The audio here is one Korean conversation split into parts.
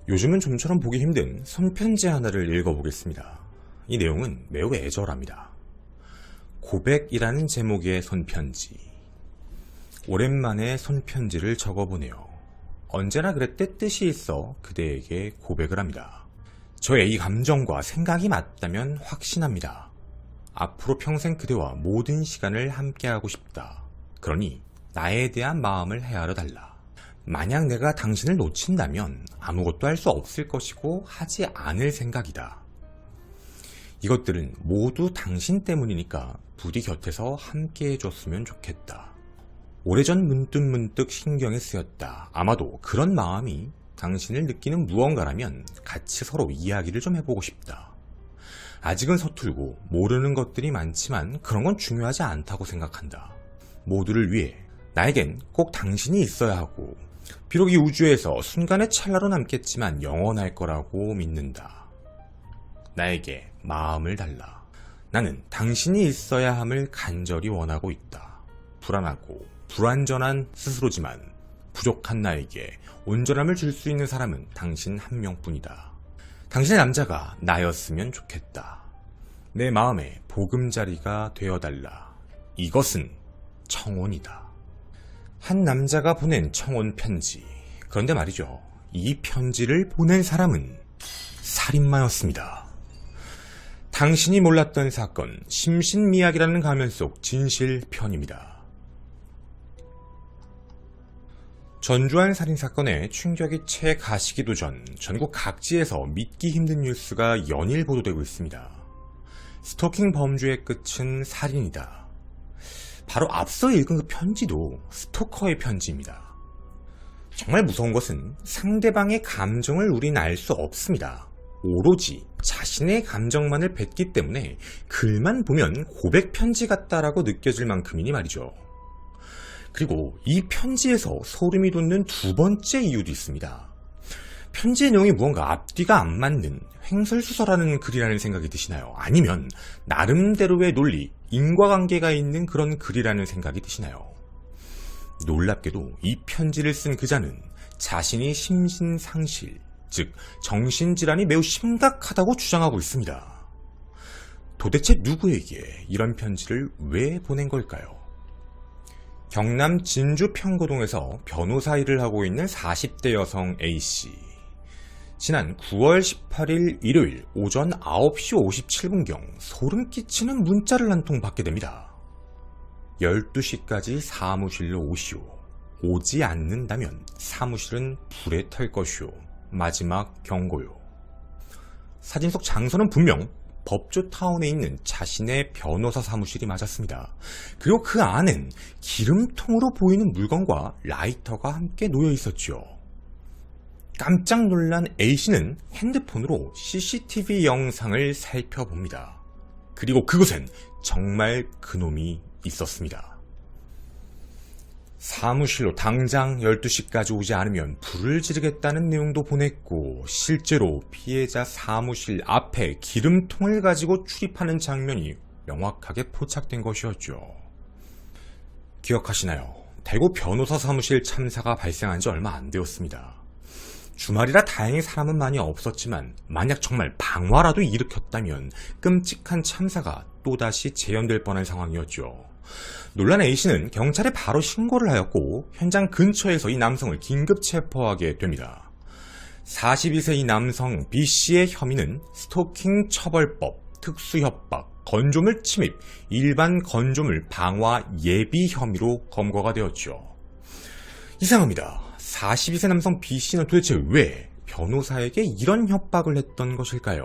요즘은 좀처럼 보기 힘든 손편지 하나를 읽어보겠습니다. 이 내용은 매우 애절합니다. 고백이라는 제목의 손편지. 오랜만에 손편지를 적어보네요. 언제나 그랬듯 뜻이 있어 그대에게 고백을 합니다. 저의 이 감정과 생각이 맞다면 확신합니다. 앞으로 평생 그대와 모든 시간을 함께하고 싶다. 그러니 나에 대한 마음을 헤아려 달라. 만약 내가 당신을 놓친다면 아무것도 할 수 없을 것이고 하지 않을 생각이다. 이것들은 모두 당신 때문이니까 부디 곁에서 함께 해줬으면 좋겠다. 오래전 문득문득 신경에 쓰였다. 아마도 그런 마음이 당신을 느끼는 무언가라면 같이 서로 이야기를 좀 해보고 싶다. 아직은 서툴고 모르는 것들이 많지만 그런 건 중요하지 않다고 생각한다. 모두를 위해 나에겐 꼭 당신이 있어야 하고 비록 이 우주에서 순간의 찰나로 남겠지만 영원할 거라고 믿는다. 나에게 마음을 달라. 나는 당신이 있어야 함을 간절히 원하고 있다. 불안하고 불완전한 스스로지만 부족한 나에게 온전함을 줄 수 있는 사람은 당신 한 명뿐이다. 당신의 남자가 나였으면 좋겠다. 내 마음의 보금자리가 되어달라. 이것은 청혼이다. 한 남자가 보낸 청혼 편지. 그런데 말이죠. 이 편지를 보낸 사람은 살인마였습니다. 당신이 몰랐던 사건, 심신미약이라는 가면 속 진실편입니다. 전주환 살인사건의 충격이 채 가시기도 전 전국 각지에서 믿기 힘든 뉴스가 연일 보도되고 있습니다. 스토킹 범죄의 끝은 살인이다. 바로 앞서 읽은 그 편지도 스토커의 편지입니다. 정말 무서운 것은 상대방의 감정을 우린 알 수 없습니다. 오로지 자신의 감정만을 뱉기 때문에 글만 보면 고백 편지 같다라고 느껴질 만큼이니 말이죠. 그리고 이 편지에서 소름이 돋는 두 번째 이유도 있습니다. 편지의 내용이 무언가 앞뒤가 안 맞는 횡설수설하는 글이라는 생각이 드시나요? 아니면 나름대로의 논리, 인과관계가 있는 그런 글이라는 생각이 드시나요? 놀랍게도 이 편지를 쓴 그자는 자신이 심신상실, 즉 정신질환이 매우 심각하다고 주장하고 있습니다. 도대체 누구에게 이런 편지를 왜 보낸 걸까요? 경남 진주 평고동에서 변호사 일을 하고 있는 40대 여성 A씨. 지난 9월 18일 일요일 오전 9시 57분경 소름 끼치는 문자를 한 통 받게 됩니다. 12시까지 사무실로 오시오. 오지 않는다면 사무실은 불에 탈 것이오. 마지막 경고요. 사진 속 장소는 분명 법조타운에 있는 자신의 변호사 사무실이 맞았습니다. 그리고 그 안엔 기름통으로 보이는 물건과 라이터가 함께 놓여 있었죠. 깜짝 놀란 A씨는 핸드폰으로 CCTV 영상을 살펴봅니다. 그리고 그곳엔 정말 그놈이 있었습니다. 사무실로 당장 12시까지 오지 않으면 불을 지르겠다는 내용도 보냈고 실제로 피해자 사무실 앞에 기름통을 가지고 출입하는 장면이 명확하게 포착된 것이었죠. 기억하시나요? 대구 변호사 사무실 참사가 발생한 지 얼마 안 되었습니다. 주말이라 다행히 사람은 많이 없었지만 만약 정말 방화라도 일으켰다면 끔찍한 참사가 또다시 재현될 뻔한 상황이었죠. 놀란 A씨는 경찰에 바로 신고를 하였고 현장 근처에서 이 남성을 긴급 체포하게 됩니다. 42세 이 남성 B씨의 혐의는 스토킹 처벌법, 특수협박, 건조물 침입, 일반 건조물 방화 예비 혐의로 검거가 되었죠. 이상합니다. 42세 남성 B씨는 도대체 왜 변호사에게 이런 협박을 했던 것일까요?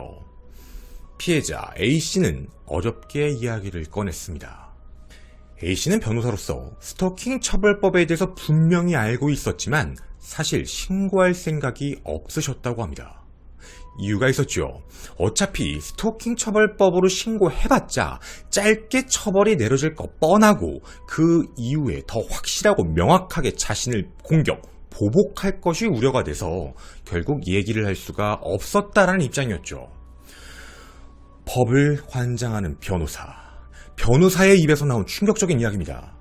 피해자 A씨는 어렵게 이야기를 꺼냈습니다. A씨는 변호사로서 스토킹 처벌법에 대해서 분명히 알고 있었지만 사실 신고할 생각이 없으셨다고 합니다. 이유가 있었죠. 어차피 스토킹 처벌법으로 신고해봤자 짧게 처벌이 내려질 거 뻔하고 그 이후에 더 확실하고 명확하게 자신을 공격, 보복할 것이 우려가 돼서 결국 얘기를 할 수가 없었다라는 입장이었죠. 법을 환장하는 변호사. 변호사의 입에서 나온 충격적인 이야기입니다.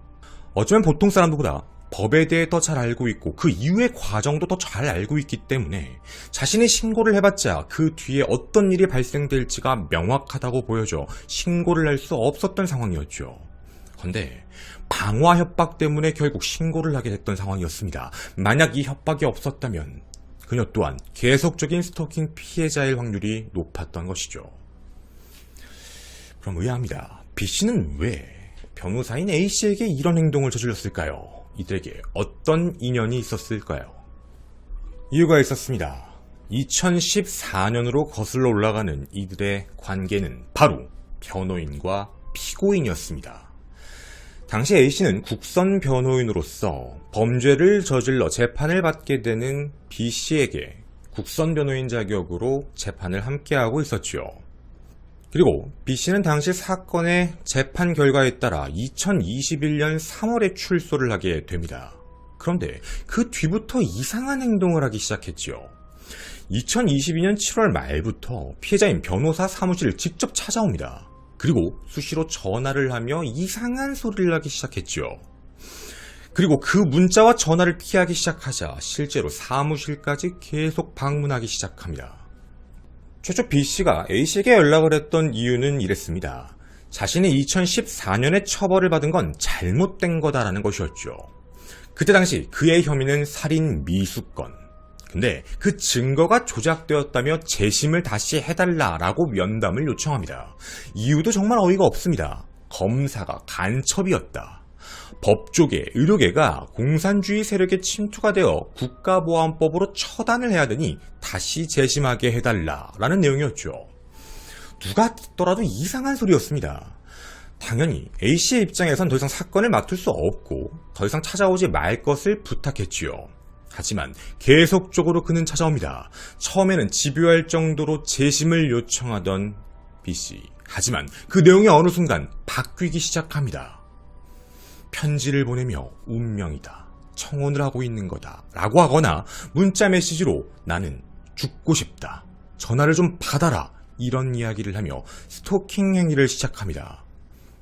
어쩌면 보통 사람들보다 법에 대해 더 잘 알고 있고 그 이후의 과정도 더 잘 알고 있기 때문에 자신이 신고를 해봤자 그 뒤에 어떤 일이 발생될지가 명확하다고 보여져 신고를 할 수 없었던 상황이었죠. 그런데 방화 협박 때문에 결국 신고를 하게 됐던 상황이었습니다. 만약 이 협박이 없었다면 그녀 또한 계속적인 스토킹 피해자일 확률이 높았던 것이죠. 그럼 의아합니다. B씨는 왜 변호사인 A씨에게 이런 행동을 저질렀을까요? 이들에게 어떤 인연이 있었을까요? 이유가 있었습니다. 2014년으로 거슬러 올라가는 이들의 관계는 바로 변호인과 피고인이었습니다. 당시 A씨는 국선 변호인으로서 범죄를 저질러 재판을 받게 되는 B씨에게 국선 변호인 자격으로 재판을 함께하고 있었지요. 그리고 B씨는 당시 사건의 재판 결과에 따라 2021년 3월에 출소를 하게 됩니다. 그런데 그 뒤부터 이상한 행동을 하기 시작했지요. 2022년 7월 말부터 피해자인 변호사 사무실을 직접 찾아옵니다. 그리고 수시로 전화를 하며 이상한 소리를 하기 시작했죠. 그리고 그 문자와 전화를 피하기 시작하자 실제로 사무실까지 계속 방문하기 시작합니다. 최초 B씨가 A씨에게 연락을 했던 이유는 이랬습니다. 자신이 2014년에 처벌을 받은 건 잘못된 거다라는 것이었죠. 그때 당시 그의 혐의는 살인 미수건. 근데 그 증거가 조작되었다며 재심을 다시 해달라라고 면담을 요청합니다. 이유도 정말 어이가 없습니다. 검사가 간첩이었다. 법조계, 의료계가 공산주의 세력의 침투가 되어 국가보안법으로 처단을 해야 되니 다시 재심하게 해달라라는 내용이었죠. 누가 듣더라도 이상한 소리였습니다. 당연히 A씨의 입장에선 더 이상 사건을 맡을 수 없고 더 이상 찾아오지 말 것을 부탁했지요. 하지만 계속적으로 그는 찾아옵니다. 처음에는 집요할 정도로 재심을 요청하던 B씨. 하지만 그 내용이 어느 순간 바뀌기 시작합니다. 편지를 보내며 운명이다, 청혼을 하고 있는 거다 라고 하거나 문자 메시지로 나는 죽고 싶다, 전화를 좀 받아라 이런 이야기를 하며 스토킹 행위를 시작합니다.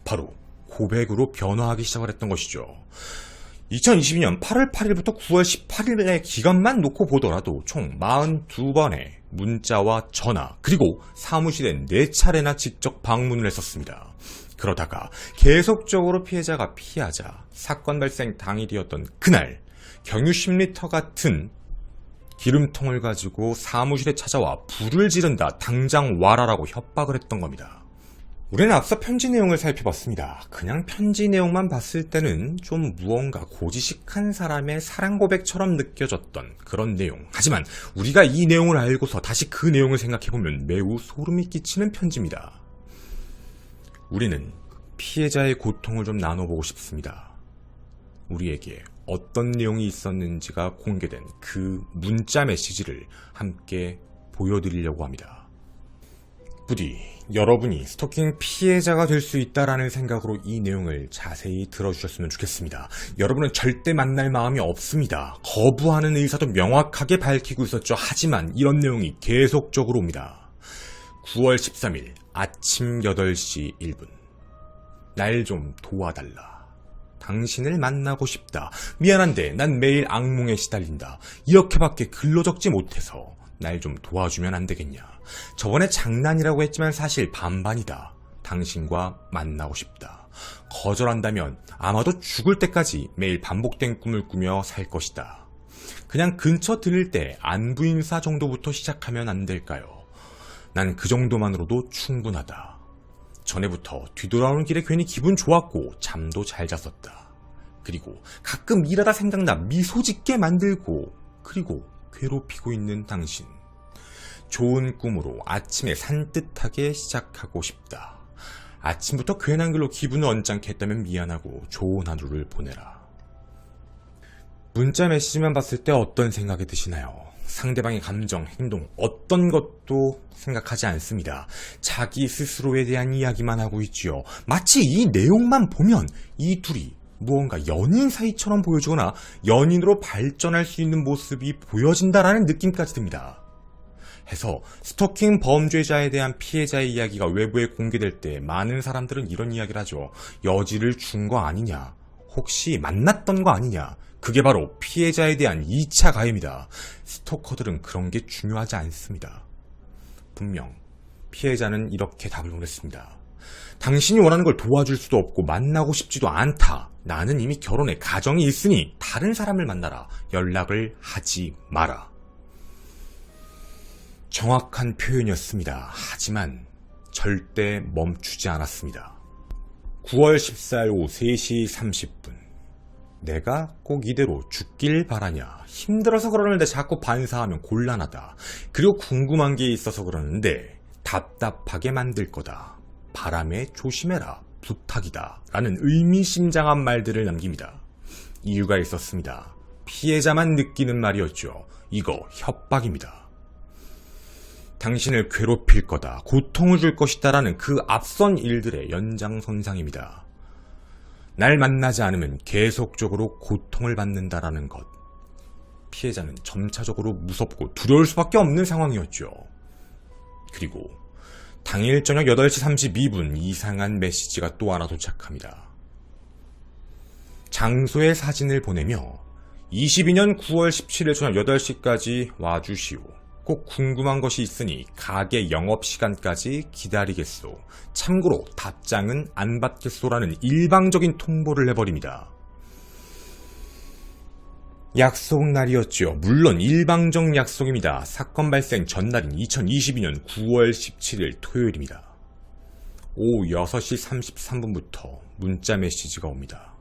바로 고백으로 변화하기 시작을 했던 것이죠. 2022년 8월 8일부터 9월 18일의 기간만 놓고 보더라도 총 42번의 문자와 전화 그리고 사무실에 4차례나 직접 방문을 했었습니다. 그러다가 계속적으로 피해자가 피하자 사건 발생 당일이었던 그날 경유 10리터 같은 기름통을 가지고 사무실에 찾아와 불을 지른다, 당장 와라라고 협박을 했던 겁니다. 우리는 앞서 편지 내용을 살펴봤습니다. 그냥 편지 내용만 봤을 때는 좀 무언가 고지식한 사람의 사랑 고백처럼 느껴졌던 그런 내용. 하지만 우리가 이 내용을 알고서 다시 그 내용을 생각해보면 매우 소름이 끼치는 편지입니다. 우리는 피해자의 고통을 좀 나눠보고 싶습니다. 우리에게 어떤 내용이 있었는지가 공개된 그 문자 메시지를 함께 보여드리려고 합니다. 부디 여러분이 스토킹 피해자가 될 수 있다라는 생각으로 이 내용을 자세히 들어주셨으면 좋겠습니다. 여러분은 절대 만날 마음이 없습니다. 거부하는 의사도 명확하게 밝히고 있었죠. 하지만 이런 내용이 계속적으로 옵니다. 9월 13일 아침 8시 1분 날 좀 도와달라. 당신을 만나고 싶다. 미안한데 난 매일 악몽에 시달린다. 이렇게밖에 글로 적지 못해서 날 좀 도와주면 안 되겠냐. 저번에 장난이라고 했지만 사실 반반이다. 당신과 만나고 싶다. 거절한다면 아마도 죽을 때까지 매일 반복된 꿈을 꾸며 살 것이다. 그냥 근처 들릴 때 안부 인사 정도부터 시작하면 안 될까요? 난 그 정도만으로도 충분하다. 전에부터 뒤돌아오는 길에 괜히 기분 좋았고 잠도 잘 잤었다. 그리고 가끔 일하다 생각나 미소 짓게 만들고 그리고 괴롭히고 있는 당신. 좋은 꿈으로 아침에 산뜻하게 시작하고 싶다. 아침부터 괜한 글로 기분을 언짢게 했다면 미안하고 좋은 하루를 보내라. 문자 메시지만 봤을 때 어떤 생각이 드시나요? 상대방의 감정, 행동, 어떤 것도 생각하지 않습니다. 자기 스스로에 대한 이야기만 하고 있지요. 마치 이 내용만 보면 이 둘이 무언가 연인 사이처럼 보여지거나 연인으로 발전할 수 있는 모습이 보여진다라는 느낌까지 듭니다. 해서 스토킹 범죄자에 대한 피해자의 이야기가 외부에 공개될 때 많은 사람들은 이런 이야기를 하죠. 여지를 준 거 아니냐? 혹시 만났던 거 아니냐? 그게 바로 피해자에 대한 2차 가해입니다. 스토커들은 그런 게 중요하지 않습니다. 분명 피해자는 이렇게 답을 보냈습니다. 당신이 원하는 걸 도와줄 수도 없고 만나고 싶지도 않다. 나는 이미 결혼해 가정이 있으니 다른 사람을 만나라. 연락을 하지 마라. 정확한 표현이었습니다. 하지만 절대 멈추지 않았습니다. 9월 14일 오후 3시 30분. 내가 꼭 이대로 죽길 바라냐. 힘들어서 그러는데 자꾸 반사하면 곤란하다. 그리고 궁금한 게 있어서 그러는데 답답하게 만들 거다. 바람에 조심해라. 부탁이다. 라는 의미심장한 말들을 남깁니다. 이유가 있었습니다. 피해자만 느끼는 말이었죠. 이거 협박입니다. 당신을 괴롭힐 거다. 고통을 줄 것이다. 라는 그 앞선 일들의 연장선상입니다. 날 만나지 않으면 계속적으로 고통을 받는다라는 것. 피해자는 점차적으로 무섭고 두려울 수밖에 없는 상황이었죠. 그리고 당일 저녁 8시 32분 이상한 메시지가 또 하나 도착합니다. 장소의 사진을 보내며 22년 9월 17일 저녁 8시까지 와주시오. 꼭 궁금한 것이 있으니 가게 영업시간까지 기다리겠소. 참고로 답장은 안 받겠소라는 일방적인 통보를 해버립니다. 약속 날이었죠. 물론 일방적 약속입니다. 사건 발생 전날인 2022년 9월 17일 토요일입니다. 오후 6시 33분부터 문자 메시지가 옵니다.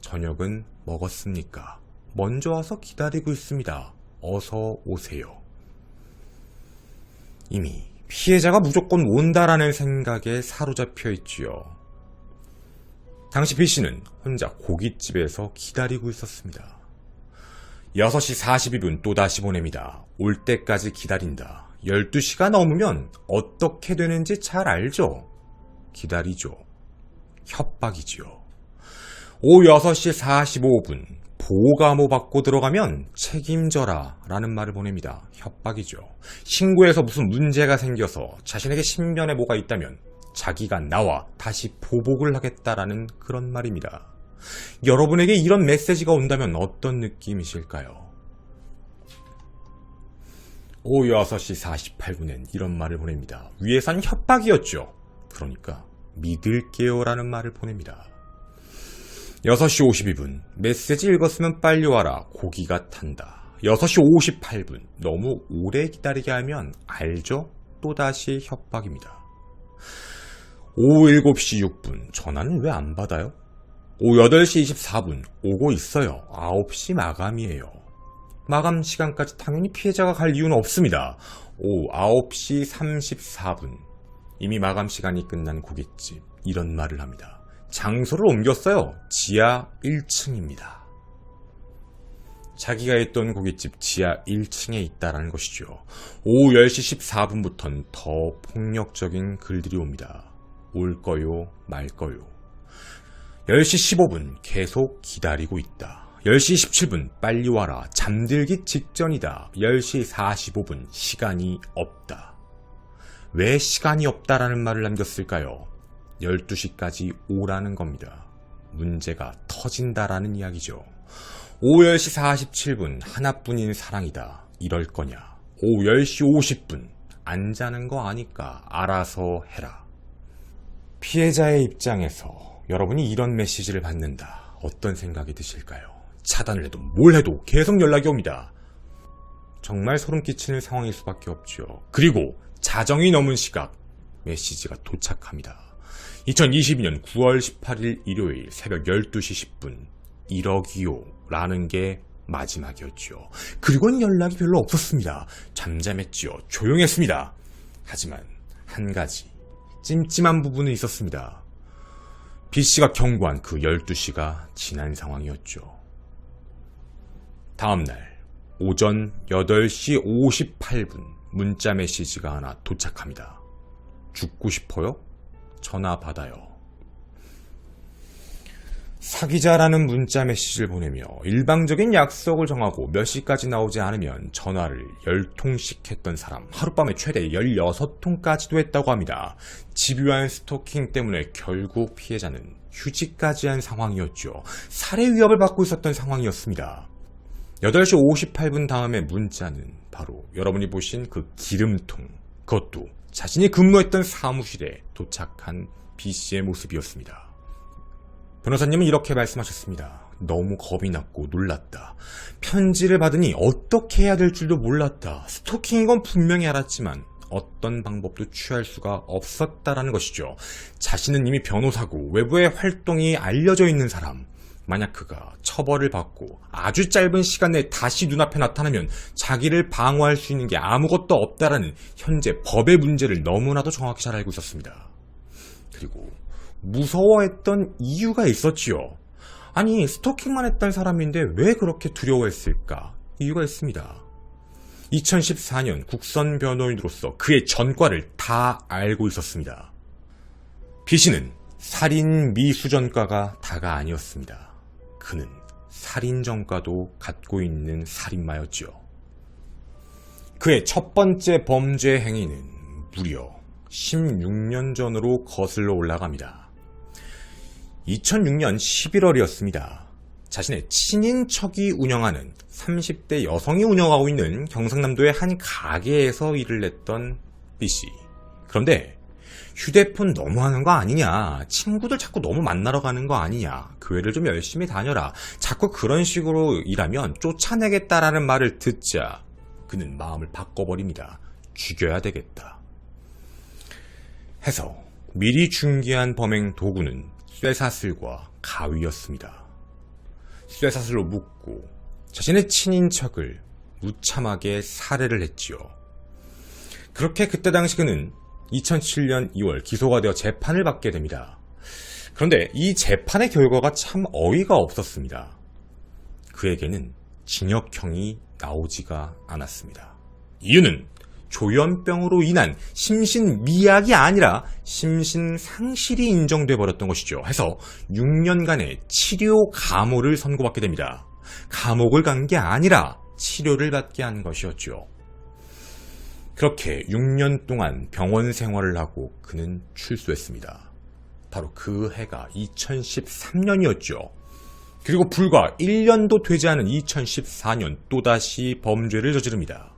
저녁은 먹었습니까? 먼저 와서 기다리고 있습니다. 어서 오세요. 이미 피해자가 무조건 온다라는 생각에 사로잡혀 있지요. 당시 B씨는 혼자 고깃집에서 기다리고 있었습니다. 6시 42분 또다시 보냅니다. 올 때까지 기다린다. 12시가 넘으면 어떻게 되는지 잘 알죠? 기다리죠. 협박이지요. 오후 6시 45분 보호감호 받고 들어가면 책임져라 라는 말을 보냅니다. 협박이죠. 신고해서 무슨 문제가 생겨서 자신에게 신변에 뭐가 있다면 자기가 나와 다시 보복을 하겠다라는 그런 말입니다. 여러분에게 이런 메시지가 온다면 어떤 느낌이실까요? 오후 6시 48분엔 이런 말을 보냅니다. 위에선 협박이었죠. 그러니까 믿을게요 라는 말을 보냅니다. 6시 52분 메시지 읽었으면 빨리 와라. 고기가 탄다. 6시 58분 너무 오래 기다리게 하면 알죠? 또다시 협박입니다. 오후 7시 6분 전화는 왜 안 받아요? 오후 8시 24분 오고 있어요. 9시 마감이에요. 마감 시간까지 당연히 피해자가 갈 이유는 없습니다. 오후 9시 34분 이미 마감 시간이 끝난 고깃집 이런 말을 합니다. 장소를 옮겼어요. 지하 1층입니다. 자기가 있던 고깃집 지하 1층에 있다는 것이죠. 오후 10시 14분부터는 더 폭력적인 글들이 옵니다. 올 거요 말 거요. 10시 15분 계속 기다리고 있다. 10시 17분 빨리 와라. 잠들기 직전이다. 10시 45분 시간이 없다. 왜 시간이 없다라는 말을 남겼을까요? 12시까지 오라는 겁니다. 문제가 터진다라는 이야기죠. 오후 10시 47분 하나뿐인 사랑이다. 이럴 거냐. 오후 10시 50분 안 자는 거 아니까 알아서 해라. 피해자의 입장에서 여러분이 이런 메시지를 받는다. 어떤 생각이 드실까요? 차단을 해도 뭘 해도 계속 연락이 옵니다. 정말 소름 끼치는 상황일 수밖에 없죠. 그리고 자정이 넘은 시각 메시지가 도착합니다. 2022년 9월 18일 일요일 새벽 12시 10분 1억이요 라는 게 마지막이었죠. 그리고는 연락이 별로 없었습니다. 잠잠했지요. 조용했습니다. 하지만 한 가지 찜찜한 부분은 있었습니다. B씨가 경고한 그 12시가 지난 상황이었죠. 다음날 오전 8시 58분 문자 메시지가 하나 도착합니다. 죽고 싶어요? 전화 받아요. 사귀자라는 문자 메시지를 보내며 일방적인 약속을 정하고 몇 시까지 나오지 않으면 전화를 10통씩 했던 사람, 하룻밤에 최대 16통까지도 했다고 합니다. 집요한 스토킹 때문에 결국 피해자는 휴직까지 한 상황이었죠. 살해 위협을 받고 있었던 상황이었습니다. 8시 58분 다음에 문자는 바로 여러분이 보신 그 기름통, 그것도 자신이 근무했던 사무실에 도착한 B씨의 모습이었습니다. 변호사님은 이렇게 말씀하셨습니다. 너무 겁이 났고 놀랐다. 편지를 받으니 어떻게 해야 될 줄도 몰랐다. 스토킹인 건 분명히 알았지만 어떤 방법도 취할 수가 없었다라는 것이죠. 자신은 이미 변호사고 외부의 활동이 알려져 있는 사람. 만약 그가 처벌을 받고 아주 짧은 시간 내에 다시 눈앞에 나타나면 자기를 방어할 수 있는 게 아무것도 없다라는 현재 법의 문제를 너무나도 정확히 잘 알고 있었습니다. 그리고 무서워했던 이유가 있었지요. 아니, 스토킹만 했던 사람인데 왜 그렇게 두려워했을까? 이유가 있습니다. 2014년 국선 변호인으로서 그의 전과를 다 알고 있었습니다. B씨는 살인 미수전과가 다가 아니었습니다. 그는 살인 전과도 갖고 있는 살인마였죠. 그의 첫 번째 범죄 행위는 무려 16년 전으로 거슬러 올라갑니다. 2006년 11월이었습니다. 자신의 친인척이 운영하는 30대 여성이 운영하고 있는 경상남도의 한 가게에서 일을 했던 B씨. 그런데 휴대폰 너무 하는 거 아니냐, 친구들 자꾸 너무 만나러 가는 거 아니냐, 교회를 좀 열심히 다녀라, 자꾸 그런 식으로 일하면 쫓아내겠다라는 말을 듣자 그는 마음을 바꿔버립니다. 죽여야 되겠다 해서 미리 준비한 범행 도구는 쇠사슬과 가위였습니다. 쇠사슬로 묶고 자신의 친인척을 무참하게 살해를 했지요. 그렇게 그때 당시 그는 2007년 2월 기소가 되어 재판을 받게 됩니다. 그런데 이 재판의 결과가 참 어이가 없었습니다. 그에게는 징역형이 나오지가 않았습니다. 이유는 조현병으로 인한 심신미약이 아니라 심신상실이 인정돼 버렸던 것이죠. 해서 6년간의 치료 감호를 선고받게 됩니다. 감옥을 간 게 아니라 치료를 받게 한 것이었죠. 그렇게 6년 동안 병원 생활을 하고 그는 출소했습니다. 바로 그 해가 2013년이었죠. 그리고 불과 1년도 되지 않은 2014년 또다시 범죄를 저지릅니다.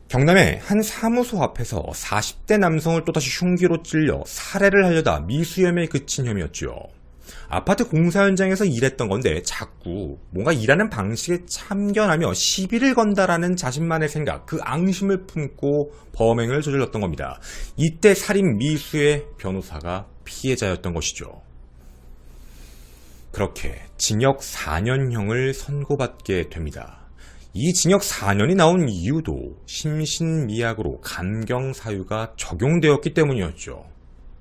경남의 한 사무소 앞에서 40대 남성을 또다시 흉기로 찔려 살해를 하려다 미수염에 그친 혐의였죠. 아파트 공사 현장에서 일했던 건데 자꾸 뭔가 일하는 방식에 참견하며 시비를 건다라는 자신만의 생각, 그 앙심을 품고 범행을 저질렀던 겁니다. 이때 살인 미수의 변호사가 피해자였던 것이죠. 그렇게 징역 4년형을 선고받게 됩니다. 이 징역 4년이 나온 이유도 심신미약으로 감경사유가 적용되었기 때문이었죠.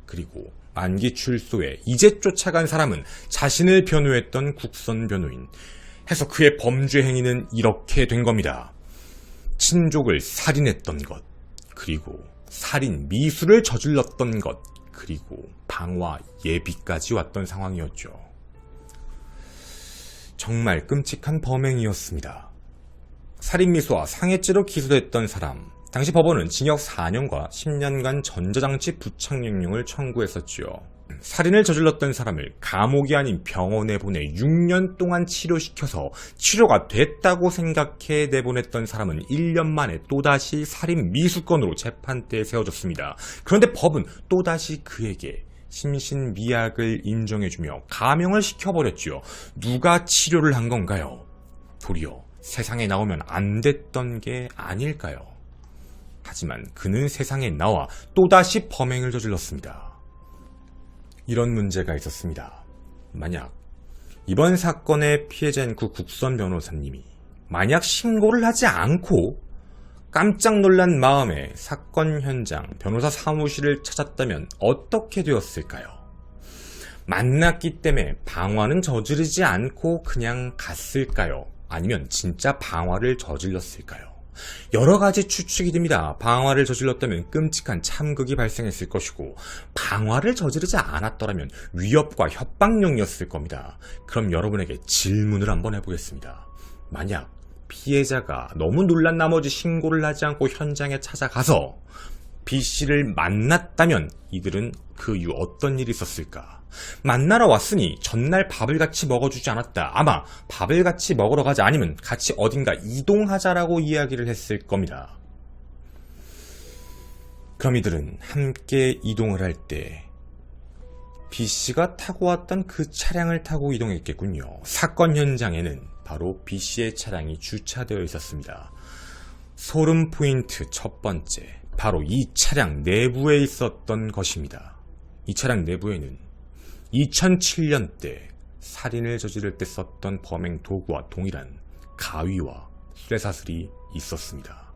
그리고 만기 출소에 이제 쫓아간 사람은 자신을 변호했던 국선 변호인. 해서 그의 범죄 행위는 이렇게 된 겁니다. 친족을 살인했던 것, 그리고 살인 미수를 저질렀던 것, 그리고 방화 예비까지 왔던 상황이었죠. 정말 끔찍한 범행이었습니다. 살인미수와 상해죄로 기소됐던 사람, 당시 법원은 징역 4년과 10년간 전자장치 부착령령을 청구했었지요. 살인을 저질렀던 사람을 감옥이 아닌 병원에 보내 6년 동안 치료시켜서 치료가 됐다고 생각해 내보냈던 사람은 1년 만에 또다시 살인 미수건으로 재판대에 세워졌습니다. 그런데 법은 또다시 그에게 심신미약을 인정해주며 감형을 시켜버렸지요. 누가 치료를 한 건가요? 도리어 세상에 나오면 안 됐던 게 아닐까요? 하지만 그는 세상에 나와 또다시 범행을 저질렀습니다. 이런 문제가 있었습니다. 만약 이번 사건의 피해자인 그 국선 변호사님이 만약 신고를 하지 않고 깜짝 놀란 마음에 사건 현장 변호사 사무실을 찾았다면 어떻게 되었을까요? 만났기 때문에 방화는 저지르지 않고 그냥 갔을까요? 아니면 진짜 방화를 저질렀을까요? 여러 가지 추측이 됩니다. 방화를 저질렀다면 끔찍한 참극이 발생했을 것이고, 방화를 저지르지 않았더라면 위협과 협박용이었을 겁니다. 그럼 여러분에게 질문을 한번 해보겠습니다. 만약 피해자가 너무 놀란 나머지 신고를 하지 않고 현장에 찾아가서 B씨를 만났다면 이들은 그 이후 어떤 일이 있었을까? 만나러 왔으니 전날 밥을 같이 먹어주지 않았다. 아마 밥을 같이 먹으러 가자 아니면 같이 어딘가 이동하자라고 이야기를 했을 겁니다. 그럼 이들은 함께 이동을 할 때 B씨가 타고 왔던 그 차량을 타고 이동했겠군요. 사건 현장에는 바로 B씨의 차량이 주차되어 있었습니다. 소름 포인트 첫 번째, 바로 이 차량 내부에 있었던 것입니다. 이 차량 내부에는 2007년 때 살인을 저지를 때 썼던 범행 도구와 동일한 가위와 쇠사슬이 있었습니다.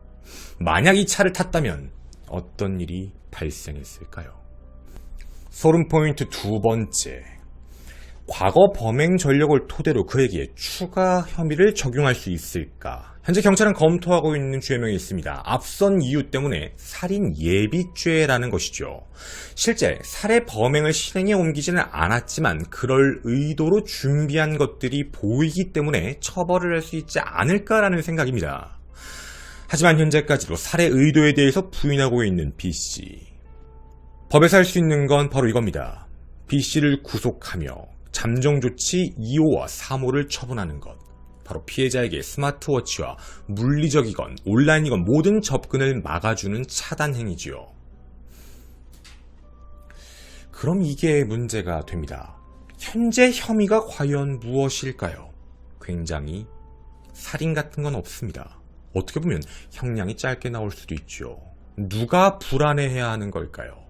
만약 이 차를 탔다면 어떤 일이 발생했을까요? 소름 포인트 두 번째, 과거 범행 전력을 토대로 그에게 추가 혐의를 적용할 수 있을까? 현재 경찰은 검토하고 있는 죄명이 있습니다. 앞선 이유 때문에 살인 예비죄라는 것이죠. 실제 살해 범행을 실행에 옮기지는 않았지만 그럴 의도로 준비한 것들이 보이기 때문에 처벌을 할 수 있지 않을까라는 생각입니다. 하지만 현재까지도 살해 의도에 대해서 부인하고 있는 B씨. 법에서 할 수 있는 건 바로 이겁니다. B씨를 구속하며 잠정조치 2호와 3호를 처분하는 것. 바로 피해자에게 스마트워치와 물리적이건 온라인이건 모든 접근을 막아주는 차단 행위지요. 그럼 이게 문제가 됩니다. 현재 혐의가 과연 무엇일까요? 굉장히 살인 같은 건 없습니다. 어떻게 보면 형량이 짧게 나올 수도 있죠. 누가 불안해해야 하는 걸까요?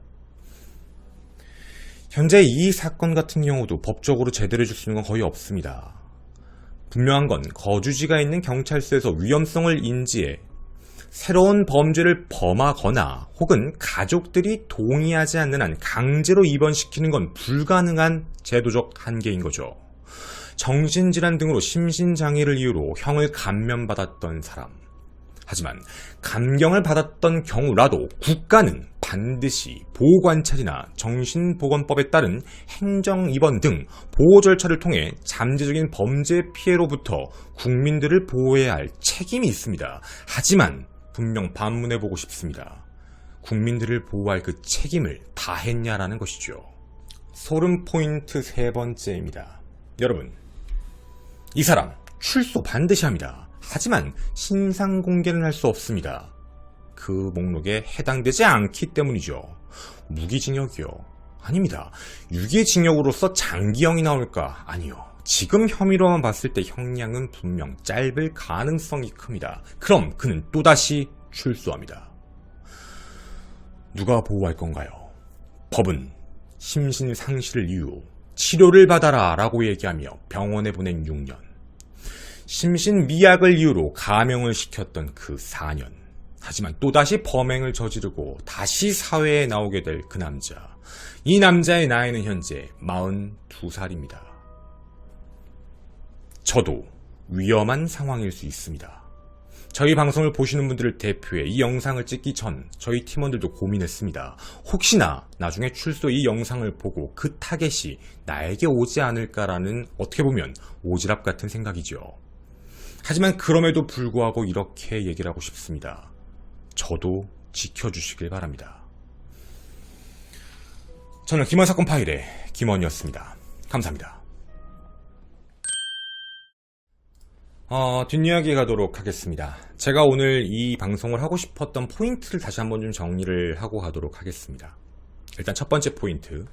현재 이 사건 같은 경우도 법적으로 제대로 해줄 수 있는 건 거의 없습니다. 분명한 건 거주지가 있는 경찰서에서 위험성을 인지해 새로운 범죄를 범하거나 혹은 가족들이 동의하지 않는 한 강제로 입원시키는 건 불가능한 제도적 한계인 거죠. 정신질환 등으로 심신장애를 이유로 형을 감면받았던 사람. 하지만 감경을 받았던 경우라도 국가는 반드시 보호관찰이나 정신보건법에 따른 행정입원 등 보호 절차를 통해 잠재적인 범죄 피해로부터 국민들을 보호해야 할 책임이 있습니다. 하지만 분명 반문해보고 싶습니다. 국민들을 보호할 그 책임을 다했냐라는 것이죠. 소름 포인트 세 번째입니다. 여러분, 이 사람 출소 반드시 합니다. 하지만 신상 공개는 할 수 없습니다. 그 목록에 해당되지 않기 때문이죠. 무기징역이요? 아닙니다. 유기징역으로서 장기형이 나올까? 아니요. 지금 혐의로만 봤을 때 형량은 분명 짧을 가능성이 큽니다. 그럼 그는 또다시 출소합니다. 누가 보호할 건가요? 법은 심신상실을 이유로 치료를 받아라 라고 얘기하며 병원에 보낸 6년. 심신미약을 이유로 감형을 시켰던 그 4년. 하지만 또다시 범행을 저지르고 다시 사회에 나오게 될 그 남자. 이 남자의 나이는 현재 42살입니다. 저도 위험한 상황일 수 있습니다. 저희 방송을 보시는 분들을 대표해 이 영상을 찍기 전 저희 팀원들도 고민했습니다. 혹시나 나중에 출소 이 영상을 보고 그 타겟이 나에게 오지 않을까라는 어떻게 보면 오지랖 같은 생각이죠. 하지만 그럼에도 불구하고 이렇게 얘기를 하고 싶습니다. 저도 지켜주시길 바랍니다. 저는 김원 사건 파일의 김원이었습니다. 감사합니다. 뒷이야기 가도록 하겠습니다. 제가 오늘 이 방송을 하고 싶었던 포인트를 다시 한번 좀 정리를 하고 가도록 하겠습니다. 일단 첫 번째 포인트.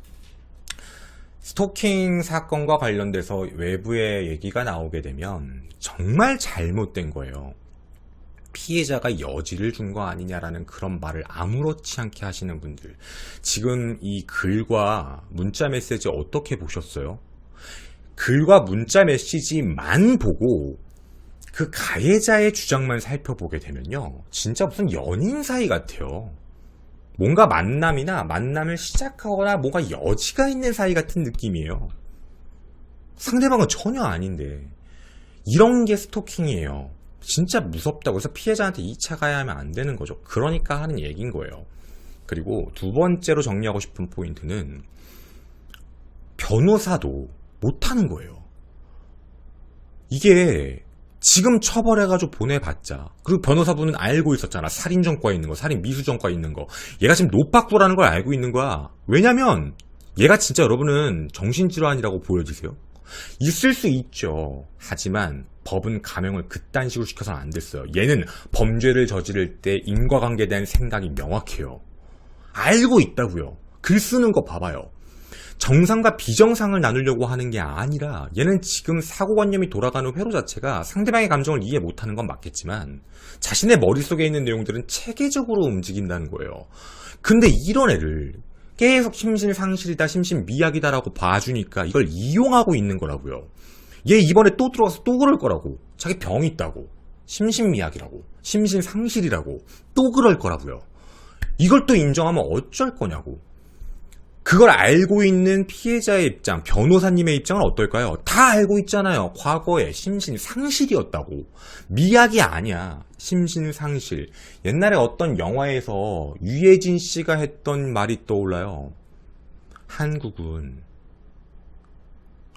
스토킹 사건과 관련돼서 외부의 얘기가 나오게 되면 정말 잘못된 거예요. 피해자가 여지를 준 거 아니냐라는 그런 말을 아무렇지 않게 하시는 분들. 지금 이 글과 문자 메시지 어떻게 보셨어요? 글과 문자 메시지만 보고 그 가해자의 주장만 살펴보게 되면요. 진짜 무슨 연인 사이 같아요. 뭔가 만남을 시작하거나 뭔가 여지가 있는 사이 같은 느낌이에요. 상대방은 전혀 아닌데 이런 게 스토킹이에요. 진짜 무섭다고 해서 피해자한테 2차 가해하면 안 되는 거죠. 그러니까 하는 얘기인 거예요. 그리고 두 번째로 정리하고 싶은 포인트는 변호사도 못하는 거예요. 이게 지금 처벌해가지고 보내봤자, 그리고 변호사분은 알고 있었잖아. 살인 전과에 있는 거, 살인 미수 전과에 있는 거. 얘가 지금 노박도라는 걸 알고 있는 거야. 왜냐면 얘가 진짜 여러분은 정신질환이라고 보여지세요? 있을 수 있죠. 하지만 법은 감형을 그딴 식으로 시켜서는 안 됐어요. 얘는 범죄를 저지를 때 인과관계에 대한 생각이 명확해요. 알고 있다고요. 글 쓰는 거 봐봐요. 정상과 비정상을 나누려고 하는 게 아니라 얘는 지금 사고관념이 돌아가는 회로 자체가 상대방의 감정을 이해 못하는 건 맞겠지만 자신의 머릿속에 있는 내용들은 체계적으로 움직인다는 거예요. 근데 이런 애를 계속 심신상실이다, 심신미약이다라고 봐주니까 이걸 이용하고 있는 거라고요. 얘 이번에 또 들어가서 또 그럴 거라고. 자기 병이 있다고. 심신미약이라고. 심신상실이라고. 또 그럴 거라고요. 이걸 또 인정하면 어쩔 거냐고. 그걸 알고 있는 피해자의 입장, 변호사님의 입장은 어떨까요? 다 알고 있잖아요. 과거에 심신상실이었다고. 미약이 아니야. 심신상실. 옛날에 어떤 영화에서 유해진 씨가 했던 말이 떠올라요. 한국은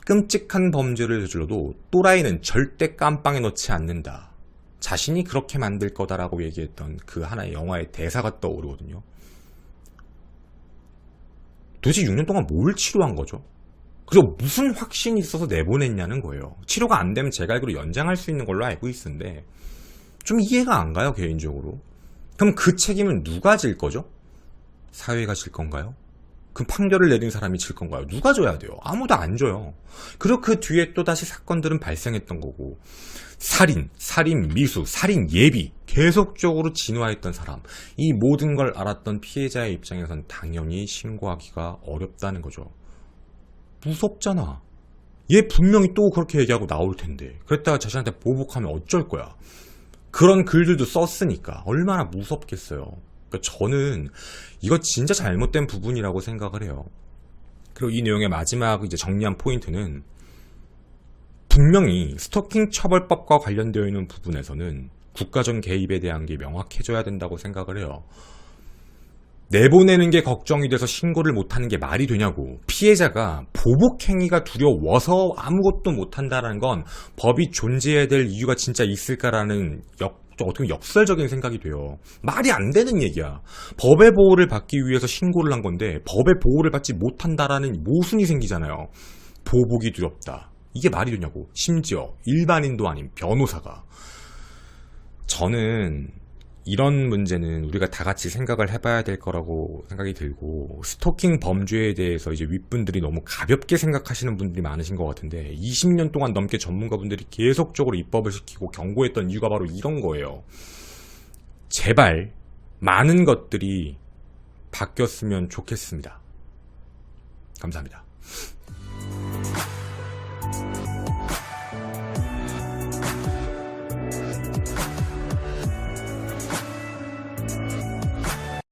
끔찍한 범죄를 저질러도 또라이는 절대 깜빵에 넣지 않는다. 자신이 그렇게 만들 거다라고 얘기했던 그 하나의 영화의 대사가 떠오르거든요. 도대체 6년 동안 뭘 치료한 거죠? 그리고 무슨 확신이 있어서 내보냈냐는 거예요. 치료가 안 되면 제가 알기로 연장할 수 있는 걸로 알고 있는데 좀 이해가 안 가요, 개인적으로. 그럼 그 책임은 누가 질 거죠? 사회가 질 건가요? 그 판결을 내린 사람이 질 건가요? 누가 져야 돼요? 아무도 안 져요. 그리고 그 뒤에 또 다시 사건들은 발생했던 거고 살인, 살인 미수, 살인 예비 계속적으로 진화했던 사람, 이 모든 걸 알았던 피해자의 입장에선 당연히 신고하기가 어렵다는 거죠. 무섭잖아. 얘 분명히 또 그렇게 얘기하고 나올 텐데 그랬다가 자신한테 보복하면 어쩔 거야. 그런 글들도 썼으니까 얼마나 무섭겠어요. 그러니까 저는 이거 진짜 잘못된 부분이라고 생각을 해요. 그리고 이 내용의 마지막 이제 정리한 포인트는 분명히 스토킹 처벌법과 관련되어 있는 부분에서는 국가적 개입에 대한 게 명확해져야 된다고 생각을 해요. 내보내는 게 걱정이 돼서 신고를 못하는 게 말이 되냐고. 피해자가 보복행위가 두려워서 아무것도 못한다는 건 법이 존재해야 될 이유가 진짜 있을까라는 어떻게 역설적인 생각이 돼요. 말이 안 되는 얘기야. 법의 보호를 받기 위해서 신고를 한 건데 법의 보호를 받지 못한다라는 모순이 생기잖아요. 보복이 두렵다. 이게 말이 되냐고. 심지어 일반인도 아닌 변호사가. 저는 이런 문제는 우리가 다 같이 생각을 해봐야 될 거라고 생각이 들고, 스토킹 범죄에 대해서 이제 윗분들이 너무 가볍게 생각하시는 분들이 많으신 것 같은데 20년 동안 넘게 전문가분들이 계속적으로 입법을 시키고 경고했던 이유가 바로 이런 거예요. 제발 많은 것들이 바뀌었으면 좋겠습니다. 감사합니다.